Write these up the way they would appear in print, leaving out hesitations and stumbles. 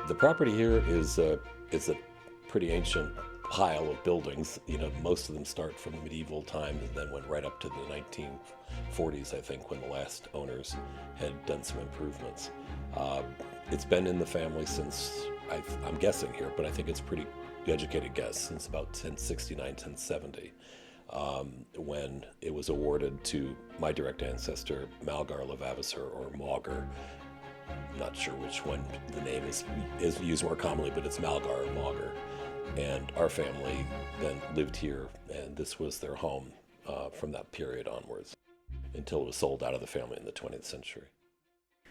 The property here is a pretty ancient pile of buildings. You know, most of them start from medieval times and then went right up to the 1940s, I think, when the last owners had done some improvements. Uh, it's been in the family since, I'm guessing here, but I think it's a pretty educated guess, since about 1069, 1070, when it was awarded to my direct ancestor, Malgar Levavasseur, or Mauger. I'm not sure which one the name is used more commonly, but it's Malgar or Mauger. And our family then lived here, and this was their home from that period onwards until it was sold out of the family in the 20th century.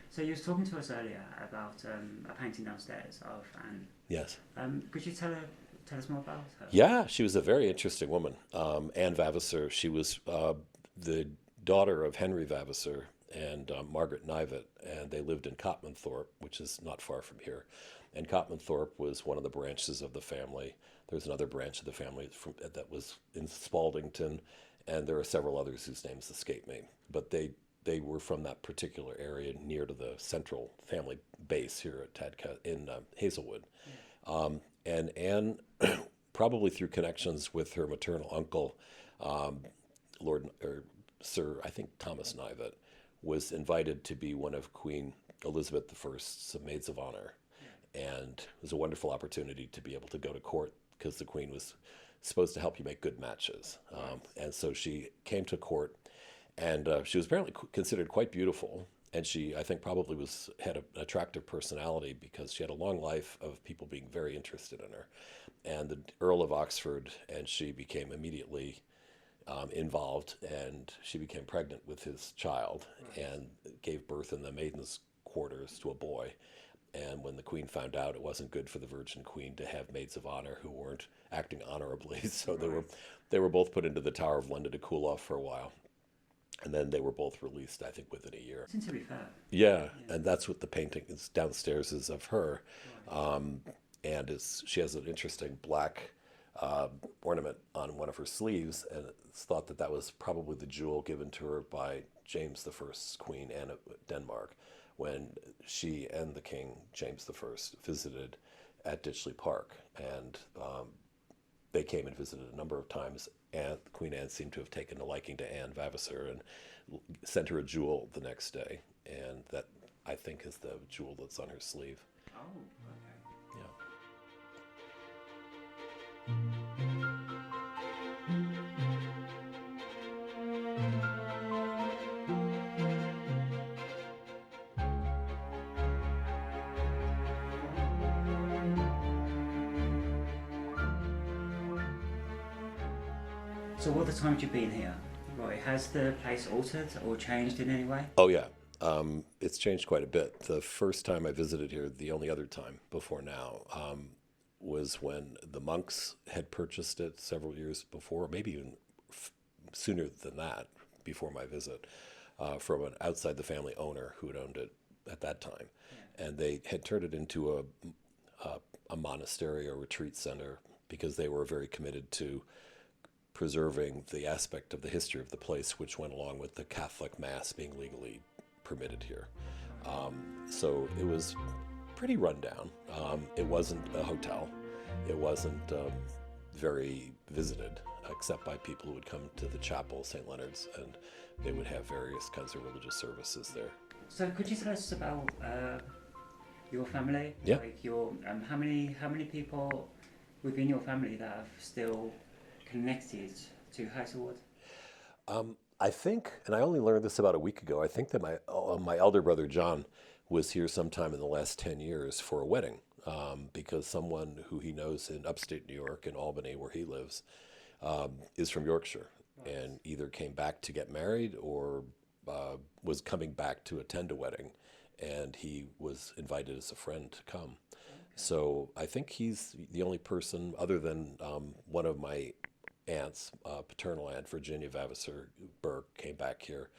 So you was talking to us earlier about a painting downstairs of Anne. Yes. Could you tell us more about her? Yeah, she was a very interesting woman. Anne Vavasseur, she was the daughter of Henry Vavasseur and Margaret Nivet, and they lived in Cotmanthorpe, which is not far from here. And Cotmanthorpe was one of the branches of the family. There's another branch of the family that was in Spaldington, and there are several others whose names escape me. But they were from that particular area near to the central family base here at in Hazelwood. And Anne, probably through connections with her maternal uncle, Lord or Sir, I think Thomas Nivet, was invited to be one of Queen Elizabeth I's maids of honor. And it was a wonderful opportunity to be able to go to court because the Queen was supposed to help you make good matches. And so she came to court, and she was apparently considered quite beautiful. And she, I think, probably had an attractive personality because she had a long life of people being very interested in her. And the Earl of Oxford and she became immediately involved, and she became pregnant with his child and gave birth in the maiden's quarters to a boy. And when the Queen found out, it wasn't good for the Virgin Queen to have maids of honor who weren't acting honorably. So they were both put into the Tower of London to cool off for a while. And then they were both released, I think, within a year. Seems to be fair. Yeah, and that's what the painting is downstairs is of her. And she has an interesting black ornament on one of her sleeves, and it's thought that that was probably the jewel given to her by James I's Queen Anne of Denmark when she and the King James I visited at Ditchley Park. And they came and visited a number of times, and Queen Anne seemed to have taken a liking to Anne Vavasseur and sent her a jewel the next day. And that, I think, is the jewel that's on her sleeve. Oh, okay. Yeah. So all the times you've been here, right, has the place altered or changed in any way? Oh, yeah. It's changed quite a bit. The first time I visited here, the only other time before now, was when the monks had purchased it several years before, maybe even sooner than that, before my visit, from an outside the family owner who had owned it at that time. Yeah. And they had turned it into a monastery or retreat center because they were very committed to preserving the aspect of the history of the place, which went along with the Catholic Mass being legally permitted here. So it was pretty rundown. It wasn't a hotel. It wasn't very visited, except by people who would come to the chapel, St. Leonard's, and they would have various kinds of religious services there. So could you tell us about your family? Yeah. Like your how many people within your family that have still connected to Hazelwood? I think, and I only learned this about a week ago, I think that my elder brother John was here sometime in the last 10 years for a wedding, because someone who he knows in upstate New York, in Albany, where he lives, is from Yorkshire, and either came back to get married or was coming back to attend a wedding, and he was invited as a friend to come. So I think he's the only person, other than one of my aunts, paternal aunt Virginia Vavasseur Burke, came back here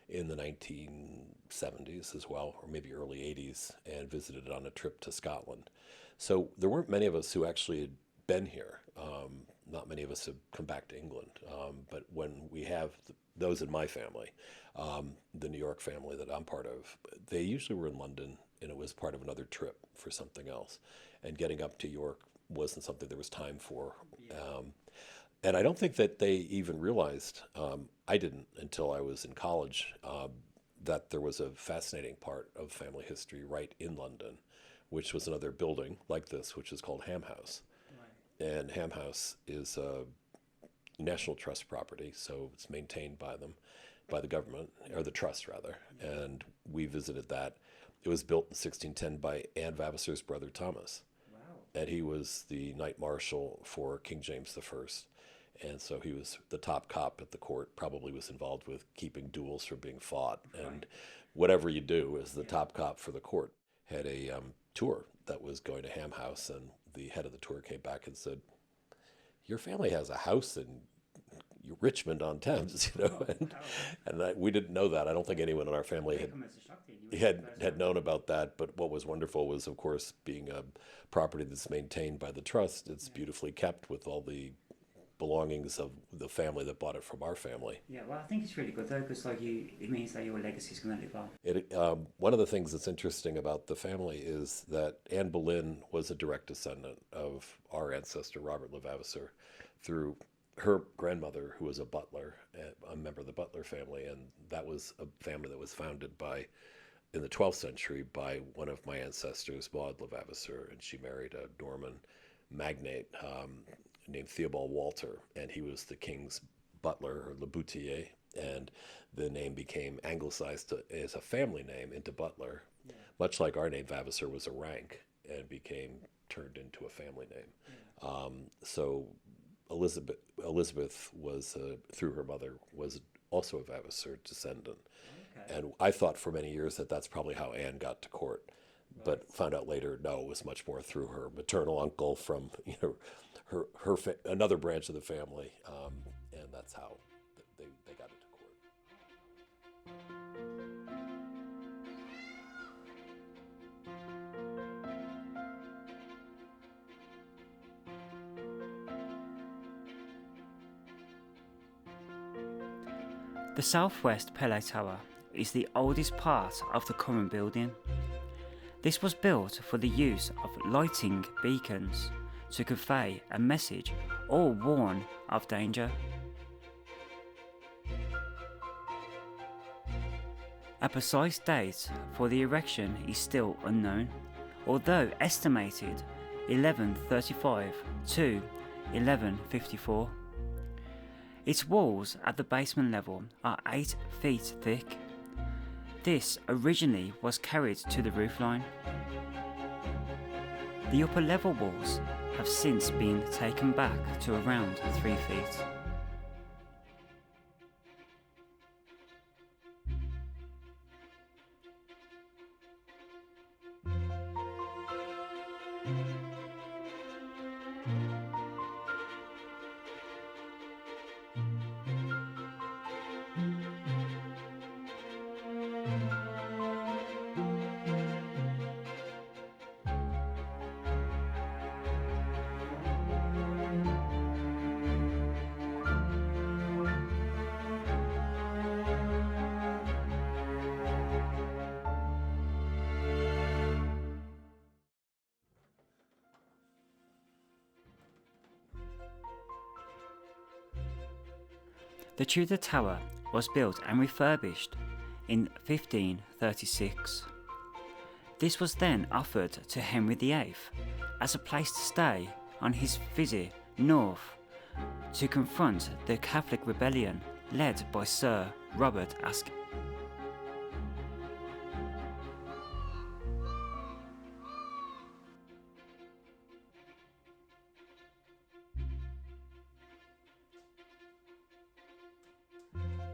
in the 1970s as well, or maybe early 80s, and visited it on a trip to Scotland. So there weren't many of us who actually had been here. not many of us have come back to England. But when we have those in my family, the New York family that I'm part of, they usually were in London, and it was part of another trip for something else. And getting up to York wasn't something there was time for. And I don't think that they even realized, I didn't until I was in college, that there was a fascinating part of family history right in London, which was another building like this, which is called Ham House. Right. And Ham House is a National Trust property, so it's maintained by them, by the government, or the trust rather. And we visited that. It was built in 1610 by Anne Vavasor's brother Thomas. Wow. And he was the Knight Marshal for King James I. And so he was the top cop at the court, probably was involved with keeping duels from being fought. And whatever you do as the top cop for the court. Had a tour that was going to Ham House, and the head of the tour came back and said, "Your family has a house in Richmond on Thames," and we didn't know that. I don't think anyone in our family had known about that. But what was wonderful was, of course, being a property that's maintained by the trust, it's beautifully kept with all the belongings of the family that bought it from our family. Yeah, well, I think it's really good though, because it means that your legacy is going to live on. One of the things that's interesting about the family is that Anne Boleyn was a direct descendant of our ancestor Robert Le Vavasseur through her grandmother, who was a butler, a member of the Butler family, and that was a family that was founded in the 12th century by one of my ancestors, Maud Le Vavasseur, and she married a Norman magnate named Theobald Walter, and he was the king's butler, or Le Boutier, and the name became anglicized as a family name into Butler, much like our name Vavasseur was a rank and became turned into a family name. So Elizabeth was, through her mother, was also a Vavasseur descendant. Okay. And I thought for many years that that's probably how Anne got to court, but found out later, no, it was much more through her maternal uncle from, another branch of the family, and that's how they got into court. The southwest Pele Tower is the oldest part of the current building. This was built for the use of lighting beacons to convey a message or warn of danger. A precise date for the erection is still unknown, although estimated 1135 to 1154. Its walls at the basement level are 8 feet thick. This originally was carried to the roofline. The upper level walls have since been taken back to around 3 feet. The Tudor Tower was built and refurbished in 1536. This was then offered to Henry VIII as a place to stay on his visit north to confront the Catholic rebellion led by Sir Robert Ascot.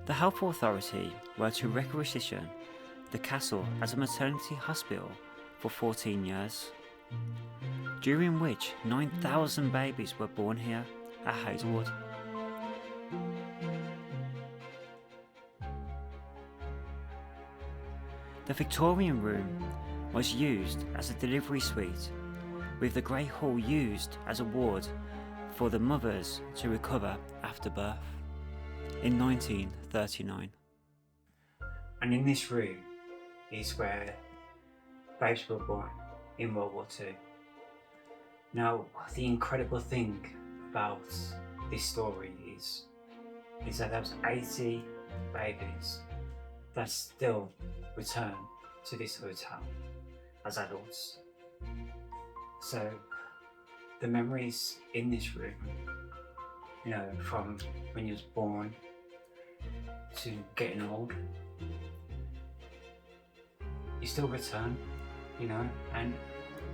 The health authority were to requisition the castle as a maternity hospital for 14 years, during which 9,000 babies were born here at Hazelwood. The Victorian room was used as a delivery suite, with the Great Hall used as a ward for the mothers to recover after birth in 1939. And in this room is where babes were born in World War II. Now, the incredible thing about this story is that there was 80 babies that still return to this hotel as adults. So the memories in this room, you know, from when you was born to getting old, you still return, you know, and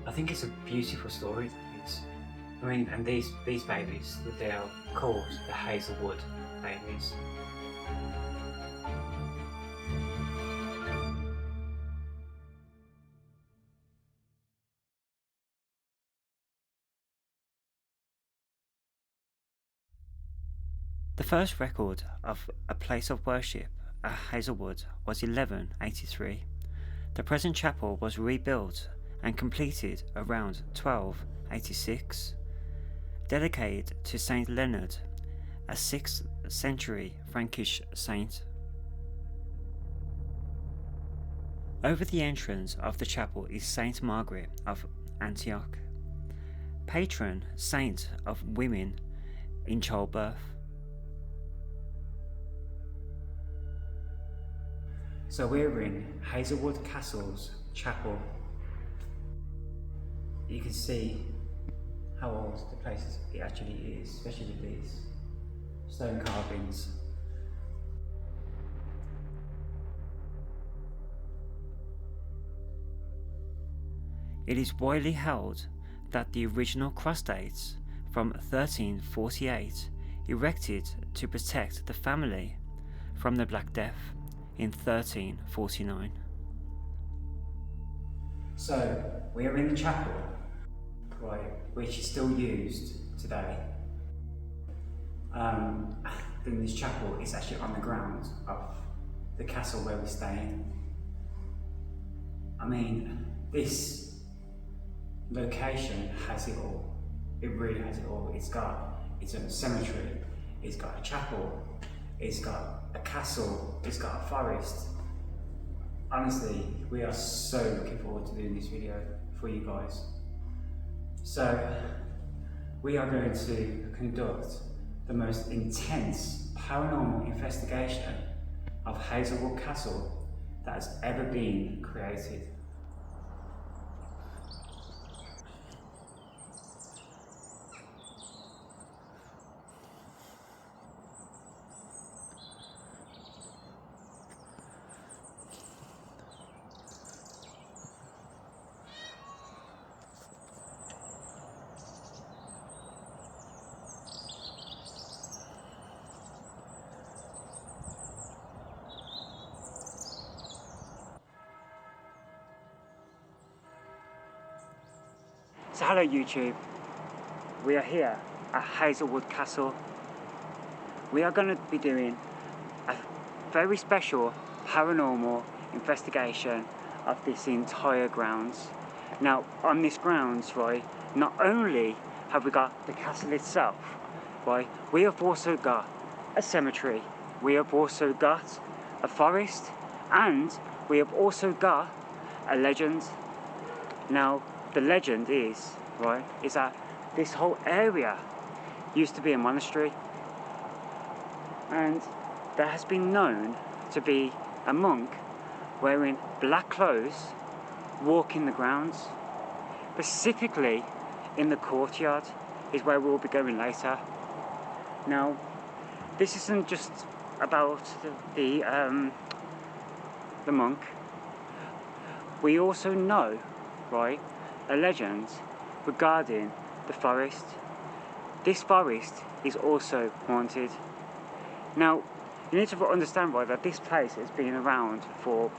I think it's a beautiful story. I mean, and these babies, they are called the Hazelwood babies. The first record of a place of worship at Hazelwood was 1183. The present chapel was rebuilt and completed around 1286, dedicated to Saint Leonard, a 6th century Frankish saint. Over the entrance of the chapel is Saint Margaret of Antioch, patron saint of women in childbirth. So we're in Hazelwood Castle's chapel. You can see how old the place it actually is, especially with these stone carvings. It is widely held that the original cross dates from 1348, erected to protect the family from the Black Death in 1349. So we are in the chapel, right, which is still used today. Then this chapel is actually on the ground of the castle where we're staying. I mean, this location has it all. It really has it all. It's a cemetery, it's got a chapel, it's got a castle, it's got a forest. Honestly, we are so looking forward to doing this video for you guys. So, we are going to conduct the most intense paranormal investigation of Hazelwood Castle that has ever been created. So hello YouTube, we are here at Hazelwood Castle. We are going to be doing a very special paranormal investigation of this entire grounds. Now on this grounds, right, not only have we got the castle itself, right, we have also got a cemetery, we have also got a forest, and we have also got a legend. Now the legend is that this whole area used to be a monastery, and there has been known to be a monk wearing black clothes walking the grounds. Specifically in the courtyard is where we'll be going later. Now this isn't just about the monk. We also know, right, a legend regarding the forest. This forest is also haunted. Now, you need to understand, right, that this place has been around for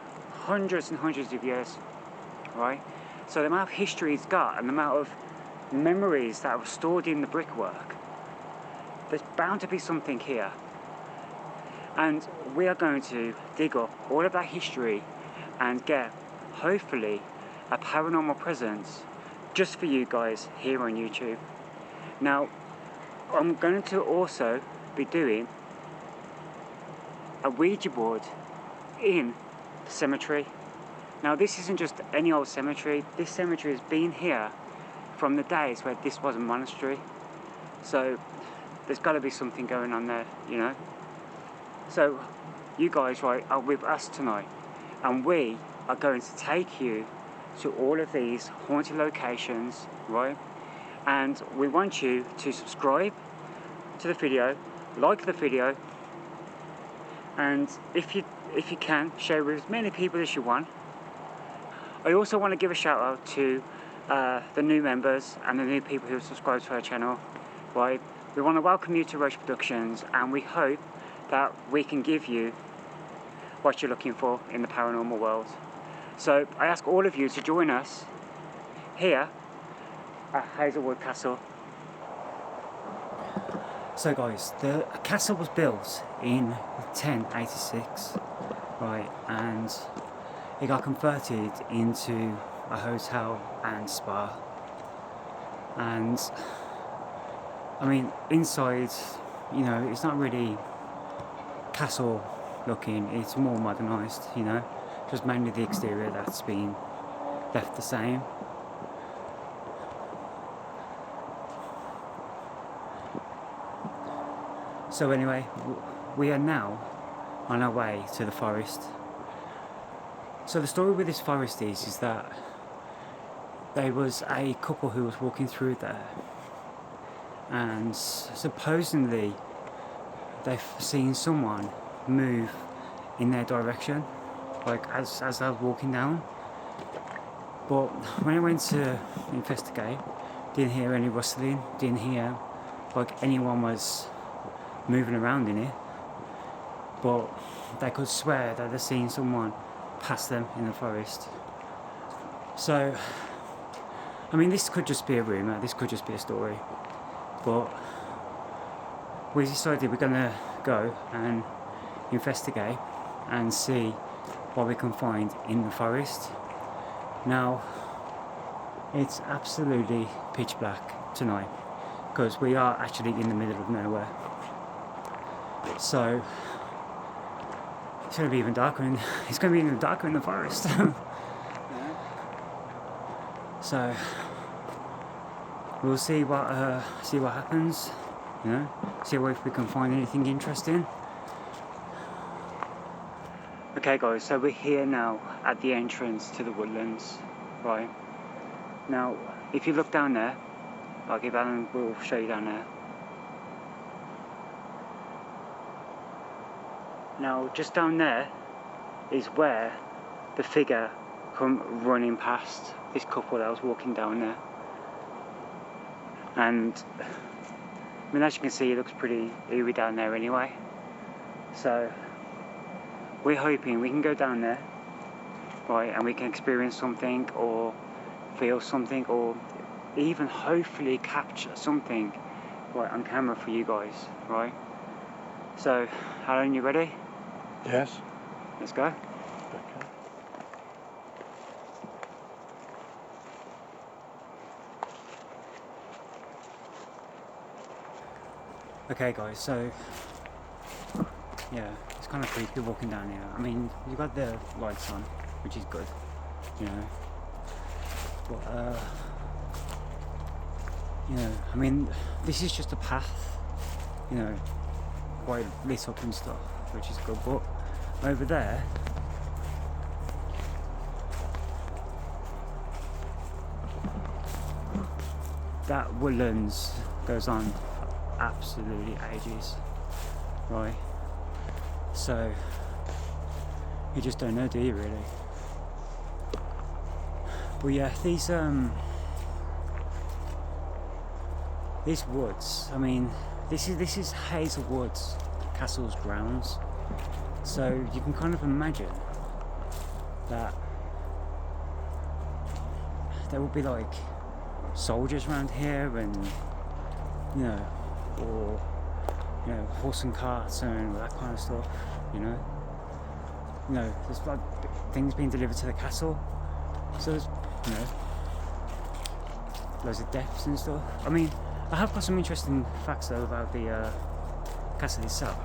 hundreds and hundreds of years, right? So the amount of history it's got and the amount of memories that are stored in the brickwork, there's bound to be something here. And we are going to dig up all of that history and get, hopefully, a paranormal presence just for you guys here on YouTube. Now, I'm going to also be doing a Ouija board in the cemetery. Now this isn't just any old cemetery. This cemetery has been here from the days where this was a monastery. So there's got to be something going on there, you know. So you guys, right, are with us tonight, and we are going to take you to all of these haunted locations, right? And we want you to subscribe to the video, like the video, and if you can, share with as many people as you want. I also want to give a shout out to the new members and the new people who have subscribed to our channel, right? We want to welcome you to Roche Productions, and we hope that we can give you what you're looking for in the paranormal world. So I ask all of you to join us here at Hazelwood Castle. So guys, the castle was built in 1086, right, and it got converted into a hotel and spa. And I mean, inside, you know, it's not really castle looking, it's more modernised, you know, just mainly the exterior that's been left the same. So anyway, we are now on our way to the forest. So the story with this forest is that there was a couple who was walking through there, and supposedly they've seen someone move in their direction, like as I was walking down. But when I went to investigate, didn't hear any rustling, didn't hear like anyone was moving around in it, but they could swear that they've seen someone pass them in the forest. So I mean, this could just be a rumour, this could just be a story, but we decided we're gonna go and investigate and see what we can find in the forest. Now it's absolutely pitch black tonight because we are actually in the middle of nowhere, so it's going to be even darker in, it's going to be even darker in the forest. So we'll see what happens, you know, see if we can find anything interesting. Okay guys, so we're here now at the entrance to the woodlands, right? Now if you look down there, like if Alan will show you down there. Now just down there is where the figure come running past this couple that was walking down there. And I mean, as you can see, it looks pretty eerie down there anyway. So we're hoping we can go down there, right, and we can experience something or feel something or even hopefully capture something right on camera for you guys, right? So Alan, you ready? Yes. Let's go. Okay. Okay guys, so yeah, it's kind of creepy walking down here. I mean, you got the lights on, which is good, you know, but you know, I mean, this is just a path, you know, quite lit up and stuff, which is good, but over there that woodlands goes on for absolutely ages, right? So you just don't know, do you, really? But yeah, these woods, I mean, this is Hazelwood Castle's grounds, so you can kind of imagine that there will be like soldiers around here, and you know, or you know, horse and carts and all that kind of stuff, you know, there's like things being delivered to the castle, so there's, you know, loads of deaths and stuff. I mean, I have got some interesting facts though about the castle itself.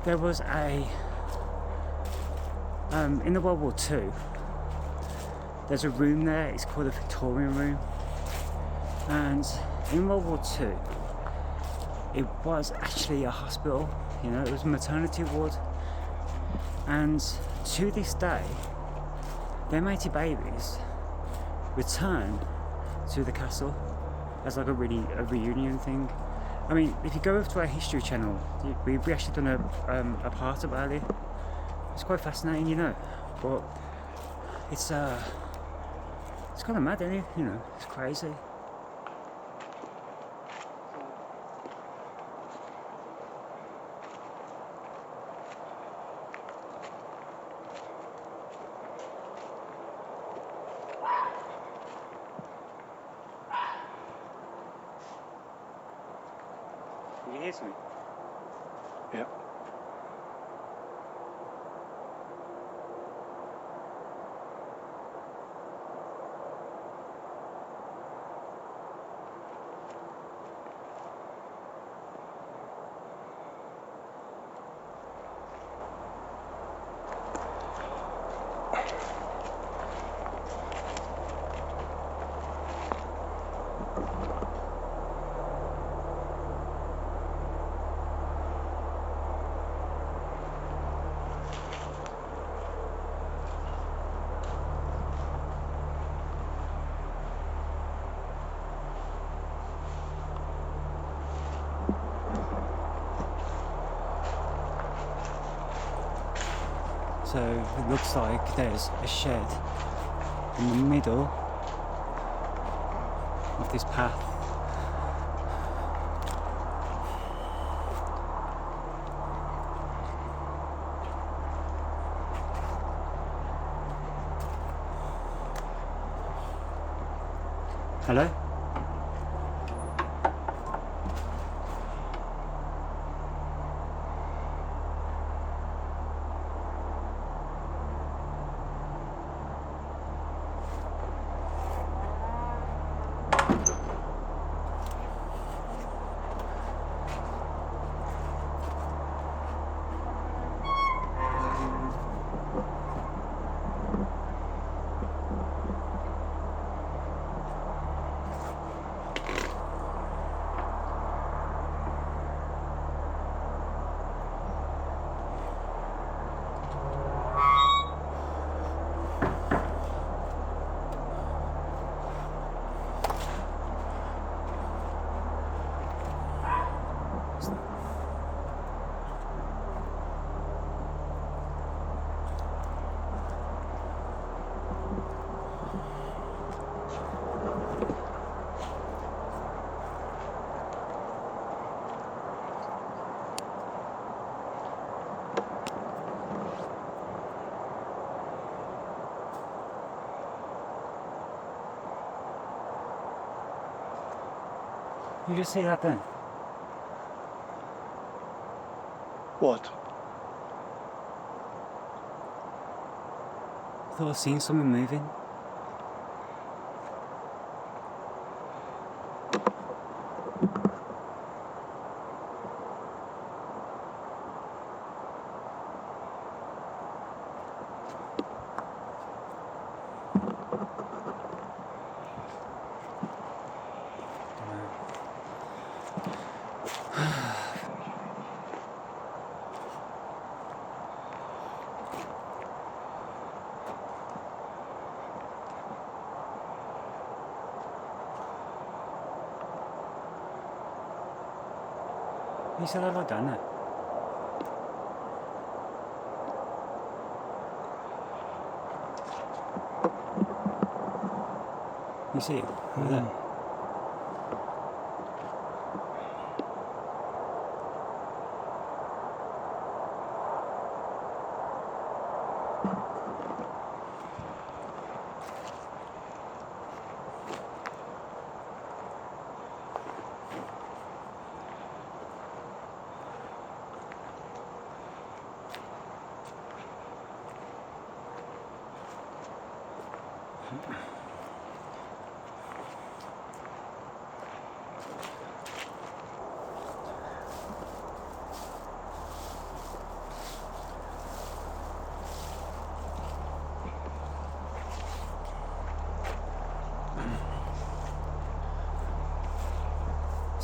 There was in the World War II, there's a room there, it's called the Victorian Room, and in World War II it was actually a hospital, you know, it was a maternity ward, and to this day them 80 babies return to the castle as like a reunion thing. I mean, if you go over to our history channel, we actually done a part about it. It's quite fascinating, you know, but it's kind of mad, isn't it? You know, it's crazy. Did you hear something? Yep. So it looks like there's a shed in the middle of this path. Hello? You just see that then? What? I thought I seen something moving. You said I'd done it. You see it over there?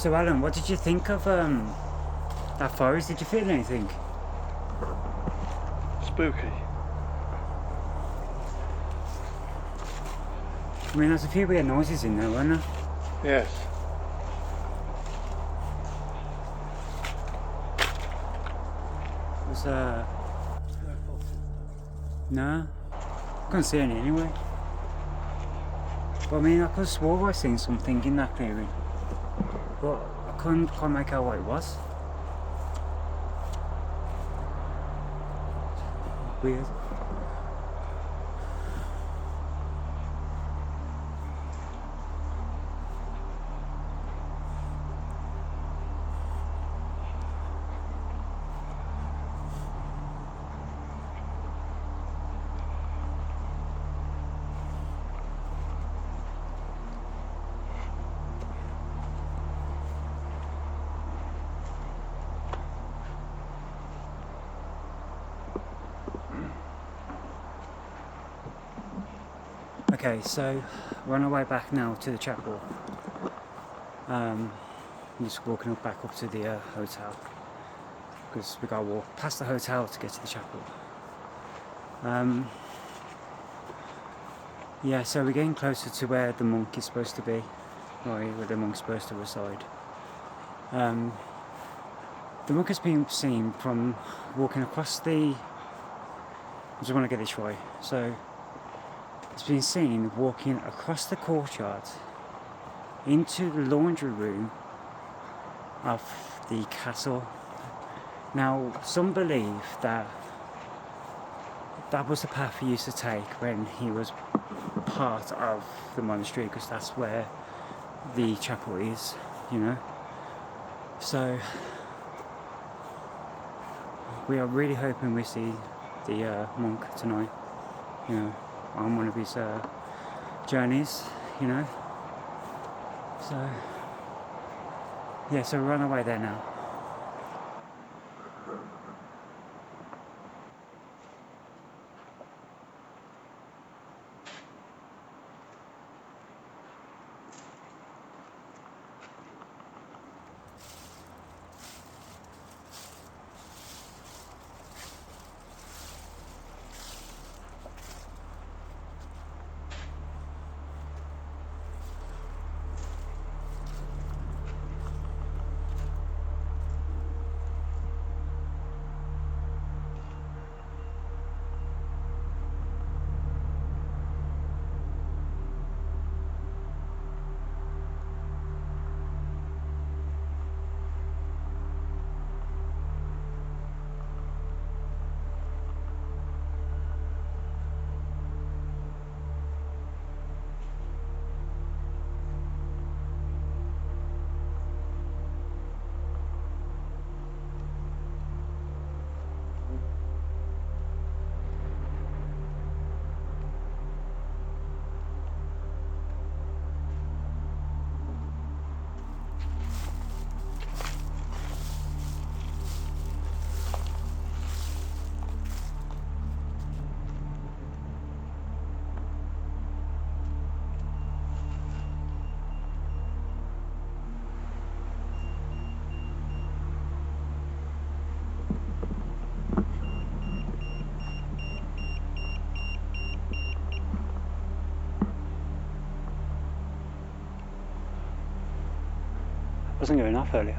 So Alan, what did you think of that forest? Did you feel anything? Spooky. I mean, there's a few weird noises in there, weren't there? Yes. It was no, couldn't see any anyway. But I mean, I could have swore I seen something in that clearing, but I couldn't quite make out what it was. Weird. Okay, so we're on our way back now to the chapel. I'm just walking back up to the hotel because we gotta walk past the hotel to get to the chapel. Yeah, so we're getting closer to where the monk is supposed to be, or where the monk's supposed to reside. The monk has been seen from walking across the. I just want to get this right. So it's been seen walking across the courtyard into the laundry room of the castle. Now, some believe that that was the path he used to take when he was part of the monastery, because that's where the chapel is, you know. So we are really hoping we see the monk tonight, you know, on one of his journeys, you know. So yeah, so we're on our way there now. Wasn't going off earlier.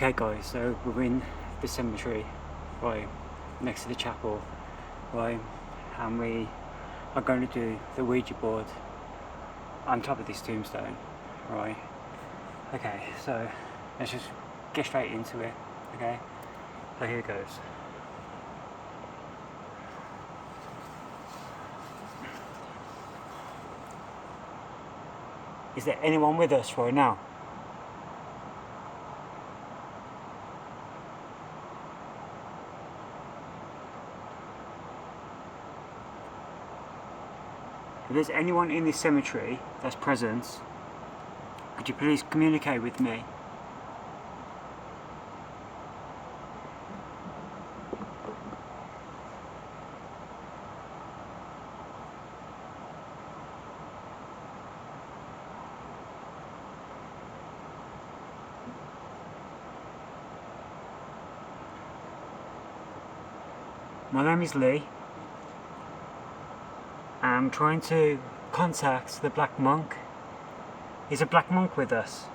Okay guys, so we're in the cemetery, right, next to the chapel, right, and we are going to do the Ouija board on top of this tombstone, right. Okay, so let's just get straight into it, okay, so here goes. Is there anyone with us right now? If there's anyone in this cemetery that's present, could you please communicate with me? My name is Lee. I'm trying to contact the Black Monk. Is a Black Monk with us?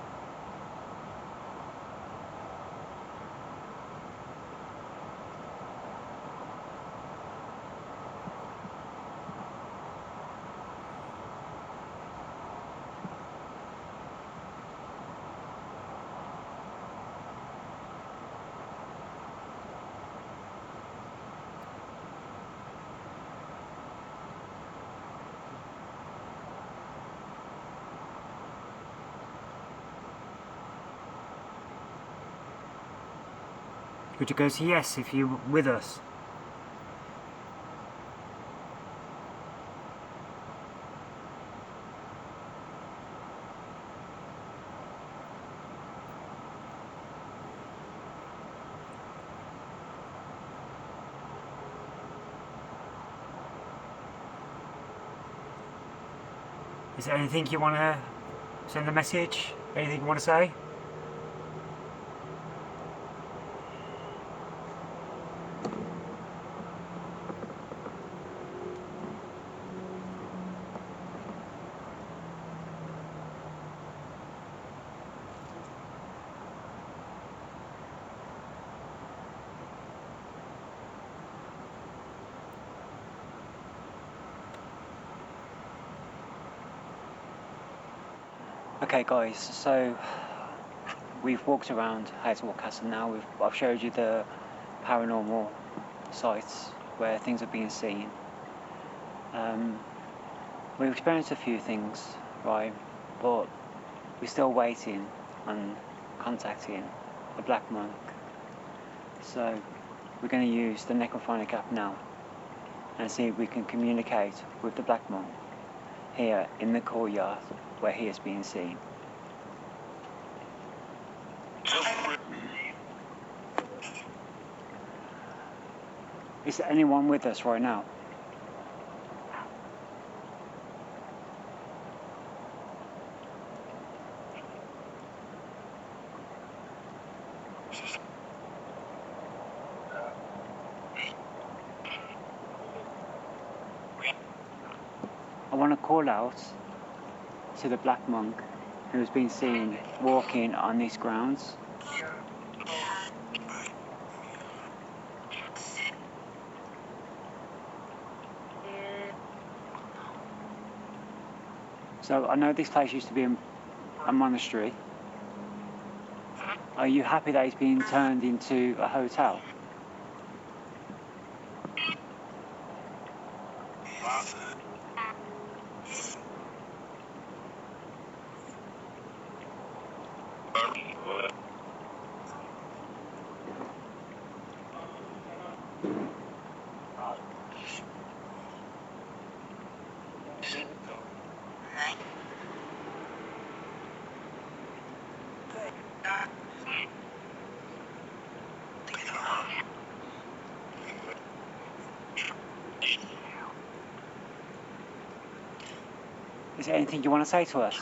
Could you go to yes if you're with us? Is there anything you want to send a message? Anything you want to say? Okay guys, so we've walked around Hazelwood Castle now. I've showed you the paranormal sites where things are being seen. We've experienced a few things, right, but we're still waiting on contacting the Black Monk. So we're going to use the Necrophonic app now and see if we can communicate with the Black Monk here in the courtyard where he is being seen. Is there anyone with us right now? I want to call out to the Black Monk who has been seen walking on these grounds. So I know this place used to be a monastery. Are you happy that it's been turned into a hotel? Is there anything you want to say to us?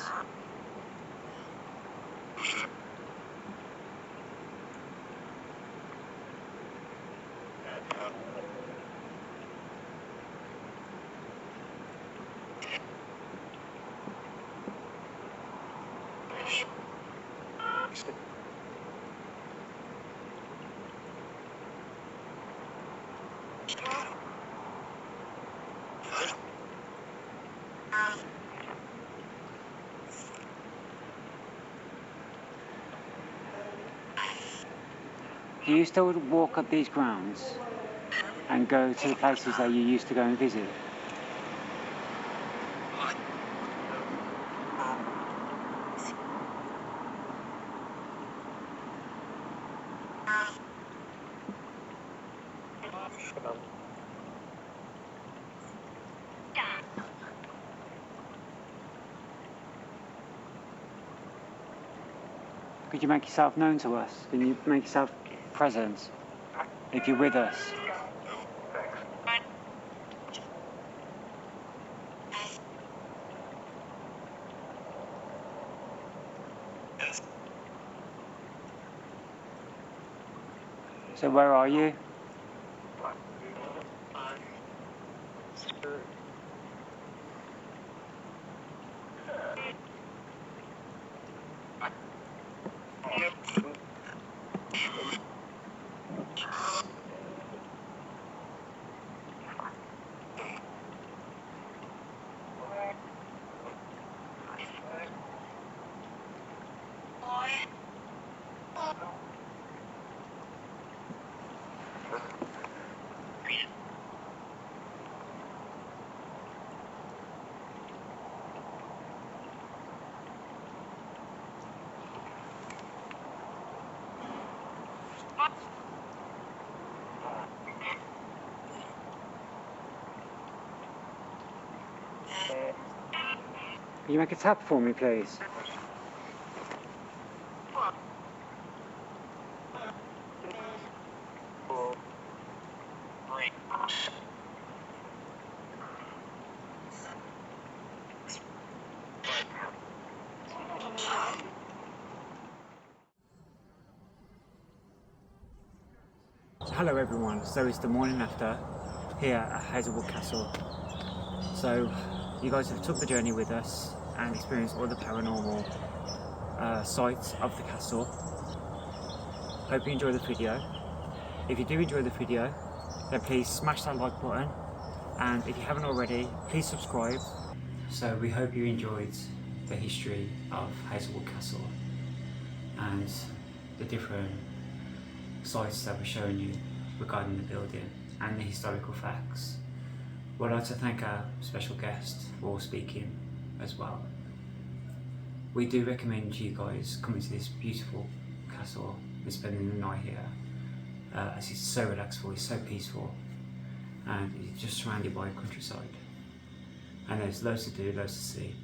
Do you still walk up these grounds and go to the places that you used to go and visit? Could you make yourself known to us? Can you make yourself present if you're with us? So where are you? Can you make a tap for me, please? Hello everyone, so it's the morning after here at Hazelwood Castle. So you guys have took the journey with us and experienced all the paranormal sights of the castle. Hope you enjoy the video. If you do enjoy the video, then please smash that like button, and if you haven't already, please subscribe. So we hope you enjoyed the history of Hazelwood Castle and the different sites that we're showing you regarding the building and the historical facts. We'd like to thank our special guest for speaking as well. We do recommend you guys coming to this beautiful castle and spending the night here, as it's so relaxful, it's so peaceful, and it's just surrounded by countryside. And there's loads to do, loads to see.